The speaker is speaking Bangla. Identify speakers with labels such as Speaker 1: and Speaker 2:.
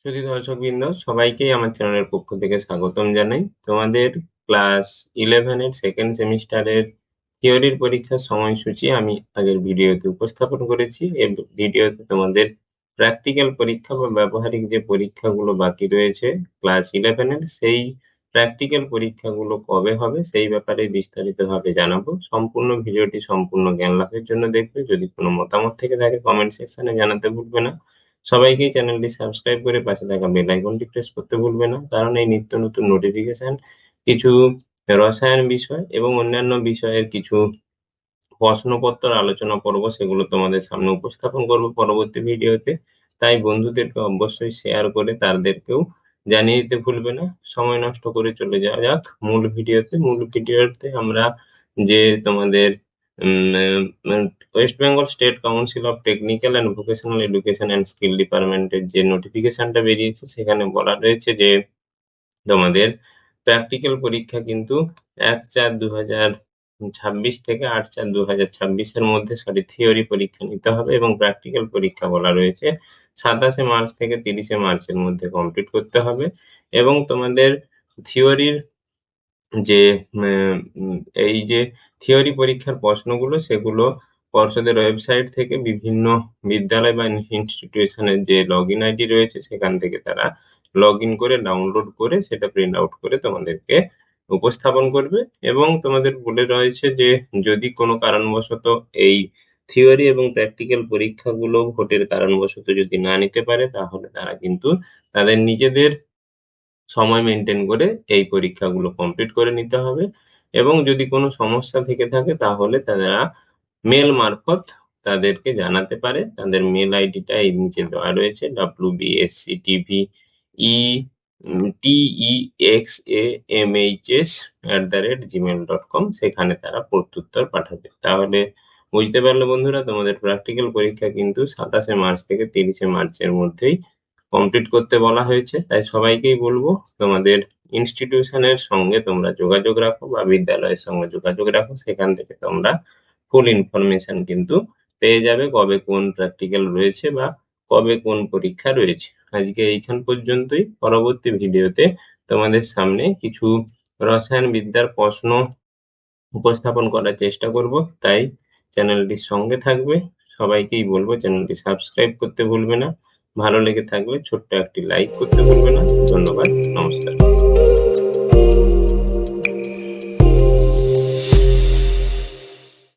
Speaker 1: সুধী দর্শকবৃন্দ, সবাইকেই আমার চ্যানেলের পক্ষ থেকে স্বাগতম জানাই। তোমাদের ক্লাস 11 এর সেকেন্ড সেমিস্টারের থিওরির পরীক্ষার সময়সূচি আমি আগের ভিডিওতে উপস্থাপন করেছি। এই ভিডিওতে তোমাদের প্র্যাকটিক্যাল পরীক্ষা বা ব্যবহারিক যে পরীক্ষাগুলো বাকি রয়েছে ক্লাস 11 এর, সেই প্র্যাকটিক্যাল পরীক্ষাগুলো কবে হবে সেই ব্যাপারে বিস্তারিতভাবে জানাবো। সম্পূর্ণ ভিডিওটি সম্পূর্ণ জ্ঞান লাভের জন্য দেখবে। যদি কোনো মতামত থেকে থাকে কমেন্ট সেকশনে জানাতে ভুলবে না। সবাইকেই চ্যানেলটি সাবস্ক্রাইব করে পাশে থাকা বেল আইকনটি প্রেস করতে ভুলবে না, কারণ এই নিত্য নতুন নোটিফিকেশন, কিছু রসায়ন বিষয় এবং অন্যান্য বিষয়ের কিছু প্রশ্নপত্র আলোচনা পর্ব, সেগুলো তোমাদের সামনে উপস্থাপন করব পরবর্তী ভিডিওতে। তাই বন্ধুদেরকে অবশ্যই শেয়ার করে তাদেরকেও জানিয়ে দিতে ভুলবে না। সময় নষ্ট করে চলে যাওয়া যাক মূল ভিডিওতে আমরা যে তোমাদের West Bengal state council of technical and vocational education and skill ডিপার্টমেন্টের যে নোটিফিকেশনটা বেরিয়েছে, সেখানে বলা রয়েছে যে তোমাদের প্র্যাকটিক্যাল পরীক্ষা কিন্তু 1/4/2026 থেকে 8/4/2026 মধ্যে থিওরি পরীক্ষা নিতে হবে, এবং প্র্যাকটিক্যাল পরীক্ষা বলা রয়েছে 27 মার্চ থেকে 30 মার্চের মধ্যে কমপ্লিট করতে হবে। এবং তোমাদের থিওরির যে এই যে থিওরি পরীক্ষার প্রশ্নগুলো, সেগুলো পর্ষদের ওয়েবসাইট থেকে বিভিন্ন বিদ্যালয় বা ইনস্টিটিউশনের যে লগইন আইডি রয়েছে সেখান থেকে তারা লগইন করে ডাউনলোড করে সেটা প্রিন্ট আউট করে তোমাদেরকে উপস্থাপন করবে। এবং তোমাদের বলে রয়েছে যে যদি কোনো কারণবশত এই থিওরি এবং প্র্যাকটিক্যাল পরীক্ষাগুলো ভোটের কারণবশত যদি না নিতে পারে, তাহলে তারা কিন্তু তাদের নিজেদের সময় মেনটেন করে এই পরীক্ষাগুলো কমপ্লিট করে নিতে হবে। এবং যদি কোনো সমস্যা থেকে থাকে তাহলে তারা মেল মারফত তাদেরকে জানাতে পারে। তাদের মেল আইডিটা এই নিচে দেওয়া রয়েছে, wbsctvexamhs@gmail.com। সেখানে তারা প্রত্যুত্তর পাঠাবে। তাহলে বুঝতে পারলে বন্ধুরা, তোমাদের প্র্যাকটিক্যাল পরীক্ষা কিন্তু 27 মার্চ থেকে 30 মার্চের মধ্যেই কমপ্লিট করতে বলা হয়েছে। তাই সবাইকেই বলবো, তোমাদের ইনস্টিটিউশনের সঙ্গে তোমরা যোগাযোগ রাখো বা বিদ্যালয়ের সঙ্গে যোগাযোগ রাখো। সেখান থেকে তোমরা ফুল ইনফরমেশন কিন্তু পেয়ে যাবে, কবে কোন প্র্যাকটিক্যাল রয়েছে বা কবে কোন পরীক্ষা রয়েছে। আজকে এইখান পর্যন্তই। পরবর্তী ভিডিওতে তোমাদের সামনে কিছু রসায়ন বিদ্যার প্রশ্ন উপস্থাপন করার চেষ্টা করব। তাই চ্যানেলটির সঙ্গে থাকবে। সবাইকেই বলবো চ্যানেলটি সাবস্ক্রাইব করতে ভুলবে না। ভালো লেগে থাকলে ছোট্ট একটি লাইক করতে ভুলবে না। ধন্যবাদ, নমস্কার।